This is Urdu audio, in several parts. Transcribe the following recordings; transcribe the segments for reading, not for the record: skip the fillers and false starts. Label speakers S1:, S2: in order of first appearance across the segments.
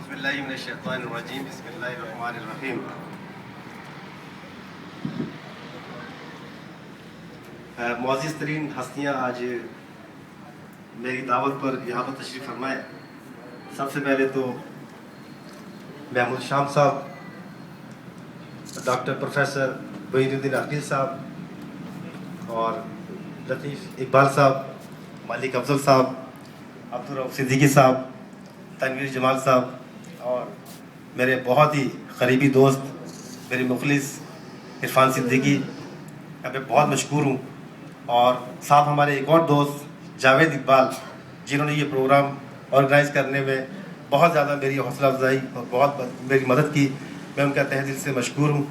S1: اعوذ باللہ من الشیطان الرجیم بسم اللہ الرحمن الرحیم. معزز ترین ہستیاں آج میری دعوت پر یہاں پر تشریف فرمائے. سب سے پہلے تو محمود شام صاحب، ڈاکٹر پروفیسر وحید الدین عقیل صاحب اور لطیف اقبال صاحب، ملک افضل صاحب، عبدالرؤف صدیقی صاحب، تنویر جمال صاحب اور میرے بہت ہی قریبی دوست میرے مخلص عرفان صدیقی، میں بہت مشکور ہوں. اور ساتھ ہمارے ایک اور دوست جاوید اقبال، جنہوں نے یہ پروگرام آرگنائز کرنے میں بہت زیادہ میری حوصلہ افزائی اور بہت میری مدد کی. میں ان کا تہ دل سے مشکور ہوں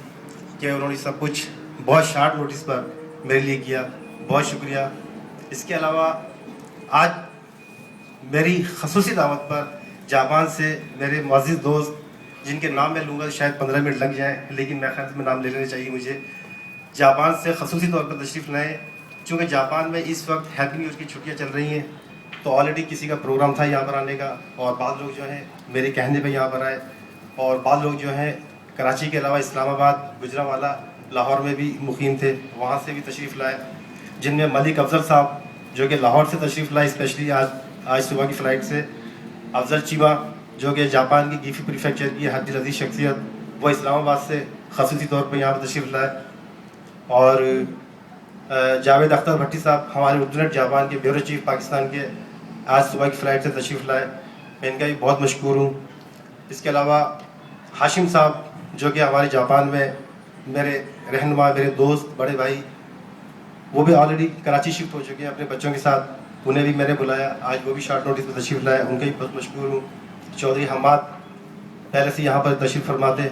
S1: کہ انہوں نے سب کچھ بہت شارٹ نوٹس پر میرے لیے کیا. بہت شکریہ. اس کے علاوہ آج میری خصوصی دعوت پر جاپان سے میرے معزز دوست، جن کے نام میں لوں گا شاید 15 منٹ لگ جائیں، لیکن میں خیال میں نام لے لینا چاہیے مجھے، جاپان سے خصوصی طور پر تشریف لائے. چونکہ جاپان میں اس وقت ہیپی نیو ایئر کی چھٹیاں چل رہی ہیں، تو آلریڈی کسی کا پروگرام تھا یہاں پر آنے کا، اور بعض لوگ جو ہیں میرے کہنے پہ یہاں پر آئے، اور بعض لوگ جو ہیں کراچی کے علاوہ اسلام آباد، گجرانوالہ، لاہور میں بھی مقیم تھے، وہاں سے بھی تشریف لائے، جن میں ملک افضل صاحب جو کہ لاہور سے تشریف لائے اسپیشلی آج صبح کی فلائٹ سے، افضل چیما جو کہ جاپان کی گیفی پریفیکچر کی حد العزیز شخصیت، وہ اسلام آباد سے خصوصی طور پر یہاں پر تشریف لائے، اور جاوید اختر بھٹی صاحب ہمارے اردو جاپان کے بیورو چیف پاکستان کے، آج صبح کی فلائٹ سے تشریف لائے. میں ان کا بھی بہت مشکور ہوں. اس کے علاوہ ہاشم صاحب جو کہ ہمارے جاپان میں میرے رہنما، میرے دوست، بڑے بھائی، وہ بھی آلریڈی کراچی شفٹ ہو چکے ہیں اپنے بچوں کے ساتھ، انہیں بھی میں نے بلایا، آج وہ بھی شارٹ نوٹس پہ تشریف لائے، ان کا بھی بہت مشکور ہوں. چودھری حماد پہلے سے یہاں پر تشریف فرماتے،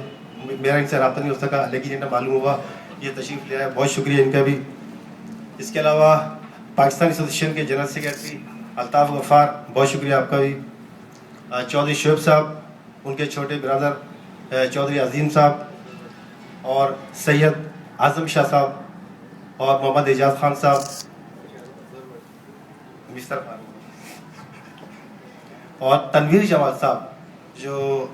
S1: میرا ان سے رابطہ نہیں ہو سکا، لیکن انہیں معلوم ہوا یہ تشریف لے آئے، بہت شکریہ ان کا بھی. اس کے علاوہ پاکستان ایسوسیشن کے جنرل سیکرٹری الطاف غفار، بہت شکریہ آپ کا بھی. چودھری شعیب صاحب، ان کے چھوٹے برادر چودھری عظیم صاحب، اور سید اعظم شاہ صاحب، اور محمد اعجاز خان صاحب، مستر خان، اور تنویر جمال صاحب جو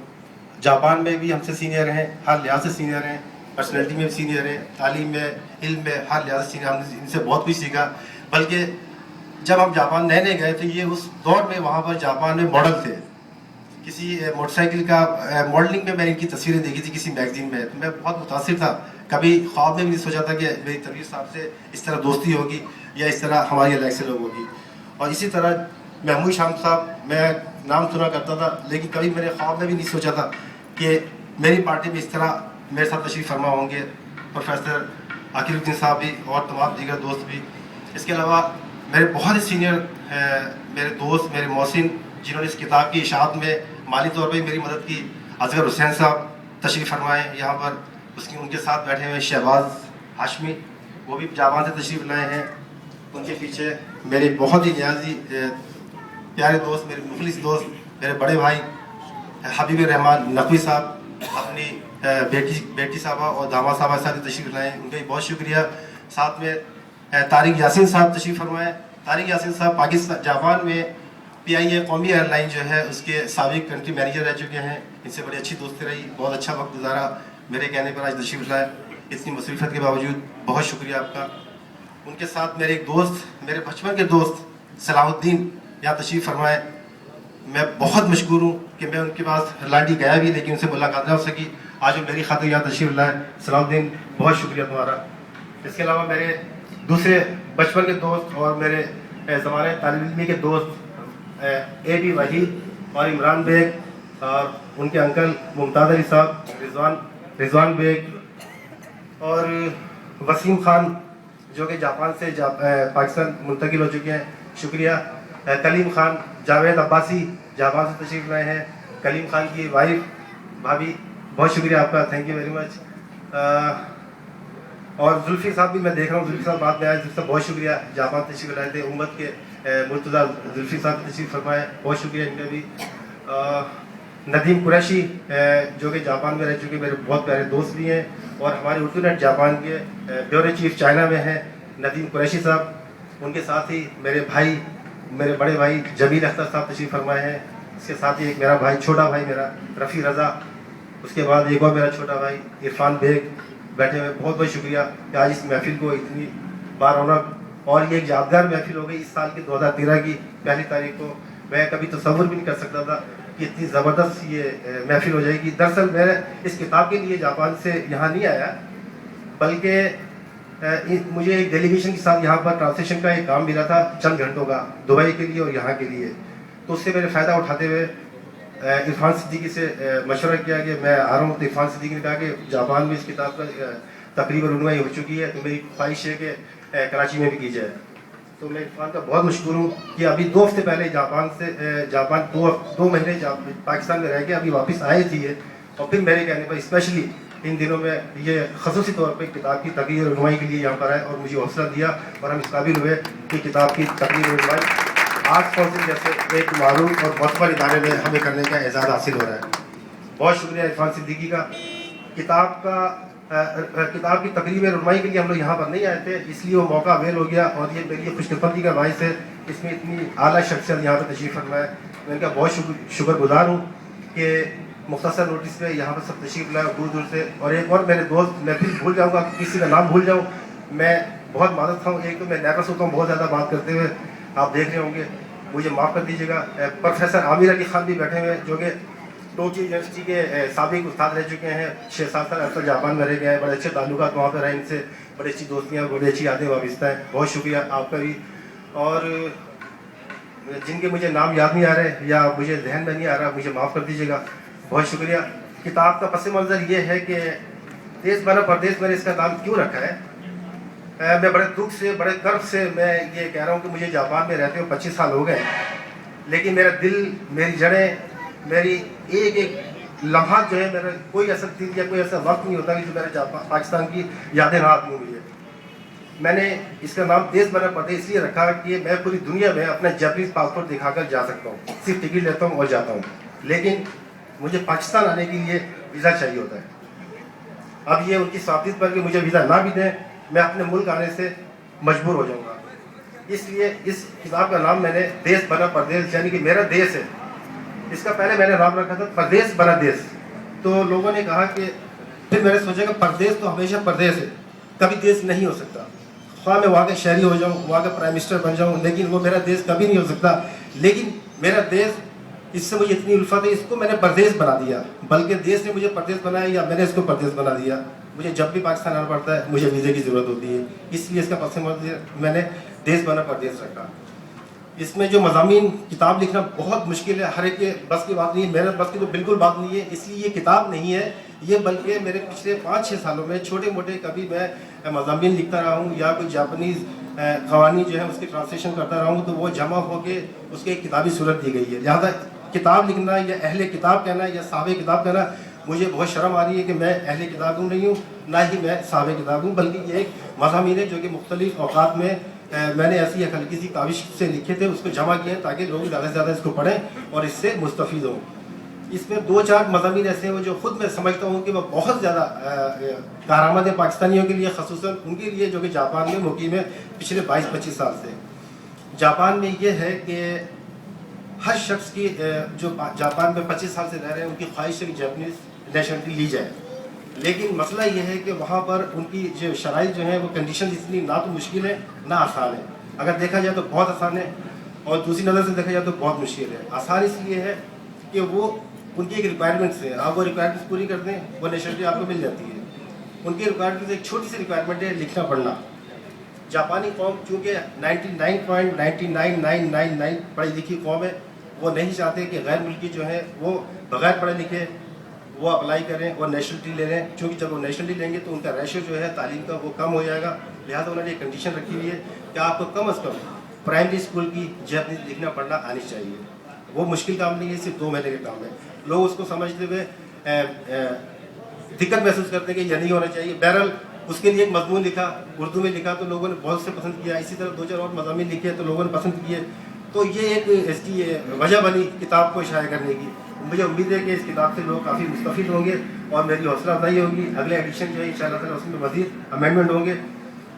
S1: جاپان میں بھی ہم سے سینئر ہیں، ہر لحاظ سے سینئر ہیں، پرسنالٹی میں بھی سینئر ہیں، تعلیم میں، علم میں، ہر لحاظ سے سینئر. ہم نے ان سے بہت کچھ سیکھا. بلکہ جب ہم جاپان نئے نئے گئے تو یہ اس دور میں وہاں پر جاپان میں ماڈل تھے. کسی موٹر سائیکل کا ماڈلنگ میں ان کی تصویریں دیکھی تھی کسی میگزین میں، تو میں بہت متاثر تھا. کبھی خواب میں بھی نہیں سوچا تھا کہ میری تنویر صاحب سے اس طرح دوستی ہوگی یا اس طرح ہماری الگ سے لوگ ہوگی. اور اسی طرح محمود شام صاحب، میں نام سنا کرتا تھا، لیکن کبھی میں نے خواب میں بھی نہیں سوچا تھا کہ میری پارٹی میں اس طرح میرے ساتھ تشریف فرما ہوں گے. پروفیسر عقیل الدین صاحب بھی اور تمام دیگر دوست بھی. اس کے علاوہ میرے بہت ہی سینئر میرے دوست، میرے محسن، جنہوں نے اس کتاب کی اشاعت میں مالی طور پہ میری مدد کی، اصغر حسین صاحب تشریف فرمائے یہاں پر. ان کے ساتھ بیٹھے ہوئے شہباز ہاشمی، وہ بھی جاپان سے تشریف لائے ہیں. ان کے پیچھے میرے بہت ہی نیازی پیارے دوست، میرے مخلص دوست، میرے بڑے بھائی حبیب الرحمان نقوی صاحب اپنی بیٹی صاحبہ اور داماد صاحبہ کے ساتھ تشریف لائے، ان کا بھی بہت شکریہ. ساتھ میں طارق یاسین صاحب تشریف فرمائے. طارق یاسین صاحب پاکستان جاپان میں PIA قومی ایئر لائن جو ہے اس کے سابق کنٹری مینیجر رہ چکے ہیں. ان سے بڑی اچھی دوستی رہی، بہت اچھا وقت گزارا. میرے کہنے پر آج تشریف لائے، اتنی مصروفیت کے باوجود بہت شکریہ آپ کا. ان کے ساتھ میرے ایک دوست، میرے بچپن کے دوست صلاح الدین یہاں تشریف فرمائے. میں بہت مشکور ہوں کہ میں ان کے پاس لانڈی گیا بھی لیکن ان سے ملاقات نہ ہو سکی. آج وہ میری خاطر یہاں تشریف لائے. صلاح الدین، بہت شکریہ تمہارا. اس کے علاوہ میرے دوسرے بچپن کے دوست اور میرے زمانے طالب علمی کے دوست AB وحید اور عمران بیگ، اور ان کے انکل ممتاز علی صاحب، رضوان بیگ، اور وسیم خان جو کہ جاپان سے پاکستان منتقل ہو چکے ہیں، شکریہ. کلیم خان، جاوید عباسی جاپان سے تشریف لائے ہیں. کلیم خان کی وائف بھابھی، بہت شکریہ آپ کا، تھینک یو ویری مچ. اور زلفی صاحب بھی میں دیکھ رہا ہوں، زلفی صاحب بعد میں آئے، زلفی صاحب بہت شکریہ، جاپان تشریف لائے تھے. امت کے مرتضیٰ زلفی صاحب تشریف فرمائے، بہت شکریہ ان کا بھی. ندیم قریشی جو کہ جاپان میں رہ چکے میرے بہت پیارے دوست بھی ہیں، اور ہمارے اردو نیٹ جاپان کے بیورو چیف چائنا میں ہیں ندیم قریشی صاحب. ان کے ساتھ ہی میرے بھائی، میرے بڑے بھائی جمیل اختر صاحب تشریف فرمائے ہیں. اس کے ساتھ ہی ایک میرا بھائی، چھوٹا بھائی میرا رفیع رضا، اس کے بعد ایک اور میرا چھوٹا بھائی عرفان بیگ بیٹھے ہوئے. بہت بہت شکریہ کہ آج اس محفل کو اتنی بار رونق، اور یہ ایک یادگار محفل ہو گئی اس سال کی 2013 کی 1 تاریخ کو. میں کبھی تصور بھی نہیں کر سکتا تھا کہ اتنی زبردست یہ محفل ہو جائے گی. دراصل میں اس کتاب کے لیے جاپان سے یہاں نہیں آیا، بلکہ مجھے ایک ڈیلیگیشن کے ساتھ یہاں پر ٹرانسلیشن کا ایک کام ملا تھا چند گھنٹوں کا، دبئی کے لیے اور یہاں کے لیے. تو اس سے میں نے فائدہ اٹھاتے ہوئے عرفان صدیقی سے مشورہ کیا کہ میں آ رہا ہوں. تو عرفان صدیقی نے کہا کہ جاپان میں اس کتاب کا تقریباً رونمائی ہو چکی ہے، تو میری خواہش ہے کہ کراچی میں بھی کی جائے. تو میں عرفان کا بہت مشکور ہوں کہ ابھی 2 ہفتے پہلے جاپان 2 مہینے پاکستان میں رہ کے ابھی واپس آئے تھی، اور پھر میرے کہنے پر اسپیشلی ان دنوں میں یہ خصوصی طور پہ کتاب کی تقریر اور رونمائی کے لیے یہاں پر آئے اور مجھے حوصلہ دیا، اور ہم اس قابل ہوئے کہ کتاب کی تقریر اور رونمائی آرٹس کونسل جیسے ایک معروف اور معتبر ادارے میں ہمیں کرنے کا اعزاز حاصل ہو رہا ہے. بہت شکریہ عرفان صدیقی کا. کتاب کی تقریب رونمائی کے لیے ہم لوگ یہاں پر نہیں آئے تھے، اس لیے وہ موقع اویل ہو گیا، اور یہ میری خوش قسمتی کا باعث ہے اس میں اتنی اعلیٰ شخصیت یہاں پہ تشریف فرما ہے. میں ان کا بہت شکر گزار ہوں کہ مختصر نوٹس پہ یہاں پر سب تشریف لائے دور دور سے. اور ایک اور میرے دوست، میں پھر بھول جاؤں گا، کسی کا نام بھول جاؤں، میں بہت معذرت ہوں. ایک تو میں نروس ہوتا ہوں بہت زیادہ بات کرتے ہوئے، آپ دیکھ رہے ہوں گے، مجھے معاف کر دیجیے گا. پروفیسر عامر علی خان بھی بیٹھے ہوئے جو کہ ٹوکیو یونیورسٹی کے سابق استاد رہ چکے ہیں، 6-7 سال عرصہ جاپان میں رہ گئے ہیں، بڑے اچھے تعلقات وہاں پہ رہے، ان سے بڑی اچھی دوستیاں، بڑی اچھی یادیں وابستہ ہیں. بہت شکریہ آپ کا بھی. اور جن کے مجھے نام یاد نہیں آ رہے یا مجھے ذہن میں نہیں آ رہا، مجھے معاف کر دیجیے گا. بہت شکریہ. کتاب کا پس منظر یہ ہے کہ دیس بنا پردیس میں نے اس کا نام کیوں رکھا ہے. میں بڑے دکھ سے، بڑے کرب سے میں یہ کہہ رہا ہوں کہ مجھے جاپان میں رہتے ہوئے 25 سال ہو گئے، لیکن میرا دل، میری جڑیں، میری ایک لمحات جو ہے، میرا کوئی ایسا دل یا کوئی ایسا وقت نہیں ہوتا کہ جو میرے پاکستان کی یادیں نہ آتی ہوں. مجھے میں نے اس کا نام دیس بنا پردیس اس لیے رکھا کہ میں پوری دنیا میں اپنا جاپنیز پاسپورٹ دکھا کر جا سکتا ہوں، صرف ٹکٹ لیتا ہوں اور جاتا ہوں، لیکن مجھے پاکستان آنے کے لیے ویزا چاہیے ہوتا ہے. اب یہ ان کی صادق پر کہ مجھے ویزا نہ بھی دیں، میں اپنے ملک آنے سے مجبور ہو جاؤں گا. اس لیے اس کتاب کا نام میں نے دیس بنا پردیس، یعنی کہ میرا دیس ہے، اس کا پہلے میں نے نام رکھا تھا پردیس بنا دیس. تو لوگوں نے کہا کہ پھر میں نے سوچا کہ پردیس تو ہمیشہ پردیس ہے، کبھی دیس نہیں ہو سکتا. خواہ میں وہاں کا شہری ہو جاؤں، وہاں کا پرائم منسٹر بن جاؤں، لیکن وہ میرا دیس کبھی نہیں ہو سکتا. لیکن میرا دیس، اس سے مجھے اتنی الفت ہے، اس کو میں نے پردیس بنا دیا. بلکہ دیس نے مجھے پردیس بنایا یا میں نے اس کو پردیس بنا دیا. مجھے جب بھی پاکستان آنا پڑتا ہے مجھے ویزے کی ضرورت ہوتی ہے، اس لیے اس کا پس منظر میں نے دیس بنا پردیس رکھا. اس میں جو مضامین، کتاب لکھنا بہت مشکل ہے، ہر ایک کے بس کی بات نہیں ہے، میرے بس کی تو بالکل بات نہیں ہے. اس لیے یہ کتاب نہیں ہے یہ، بلکہ میرے پچھلے 5-6 سالوں میں چھوٹے موٹے کبھی میں مضامین لکھتا رہا ہوں یا کوئی جاپنیز قوانین جو ہے اس کی ٹرانسلیشن کرتا رہا ہوں، تو وہ جمع ہو کے اس کی ایک کتابی صورت دی گئی ہے. لہٰذا کتاب لکھنا یا اہل کتاب کہنا یا صاحب کتاب کہنا، مجھے بہت شرم آ رہی ہے کہ میں اہل کتاب ہوں نہیں ہوں، نہ ہی میں صاحب کتاب ہوں، بلکہ یہ ایک مضامین ہے جو کہ مختلف اوقات میں میں نے ایسی ایک ہلکی سی کاوش سے لکھے تھے، اس کو جمع کیے تاکہ لوگ زیادہ سے زیادہ اس کو پڑھیں اور اس سے مستفید ہوں. اس میں 2-4 مضامین ایسے ہیں جو خود میں سمجھتا ہوں کہ وہ بہت زیادہ کارآمد ہیں پاکستانیوں کے لیے، خصوصاً ان کے لیے جو کہ جاپان میں مقیم ہے پچھلے 22-25 سال سے. جاپان میں یہ ہے کہ ہر شخص کی جو جاپان میں 25 سال سے رہ رہے ہیں ان کی خواہش ہے کہ جاپنیز نیشنلٹی لی جائے، لیکن مسئلہ یہ ہے کہ وہاں پر ان کی جو شرائط جو ہیں وہ کنڈیشن اتنی نہ تو مشکل ہے نہ آسان ہے. اگر دیکھا جائے تو بہت آسان ہے، اور دوسری نظر سے دیکھا جائے تو بہت مشکل ہے. آسان اس لیے ہے کہ وہ ان کی ایک ریکوائرمنٹس ہیں، آپ وہ ریکوائرمنٹس پوری کر دیں وہ نیشنلٹی آپ کو مل جاتی ہے. ان کی ریکوائرمنٹس ایک چھوٹی سی ریکوائرمنٹ ہے، لکھنا پڑھنا. جاپانی قوم چونکہ 99.99999 پڑھی لکھی قوم ہے، وہ نہیں چاہتے کہ غیر ملکی جو ہیں وہ بغیر پڑھے لکھے وہ اپلائی کریں اور نیشنلٹی لے لیں، چونکہ جب وہ نیشنلٹی لیں گے تو ان کا ریشو جو ہے تعلیم کا وہ کم ہو جائے گا. لہٰذا انہوں نے ایک کنڈیشن رکھی ہوئی ہے کہ آپ کو کم از کم پرائمری اسکول کی جاپنیز لکھنا پڑھنا آنی چاہیے. وہ مشکل کام نہیں ہے، صرف 2 مہینے کا کام ہے. لوگ اس کو سمجھتے ہوئے دقت محسوس کرتے ہیں کہ یہ نہیں ہونا چاہیے. بہرحال اس کے لیے ایک مضمون لکھا، اردو میں لکھا، تو لوگوں نے بہت سے پسند کیا. اسی طرح 2-4 اور مضامین لکھے تو لوگوں نے پسند کیے. تو یہ ایک اس کی وجہ بنی کتاب کو شائع کرنے کی. مجھے امید ہے کہ اس کتاب سے لوگ کافی مستفید ہوں گے اور میری حوصلہ افزائی ہوگی. اگلے ایڈیشن جو ہے انشاءاللہ تعالیٰ اس میں مزید امینڈمنٹ ہوں گے.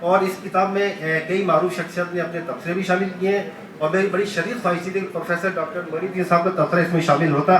S1: اور اس کتاب میں کئی معروف شخصیت نے اپنے تبصرے بھی شامل کیے ہیں اور میری بڑی شدید خواہش تھی کہ پروفیسر ڈاکٹر معین الدین صاحب کا تبصرہ اس میں شامل ہوتا.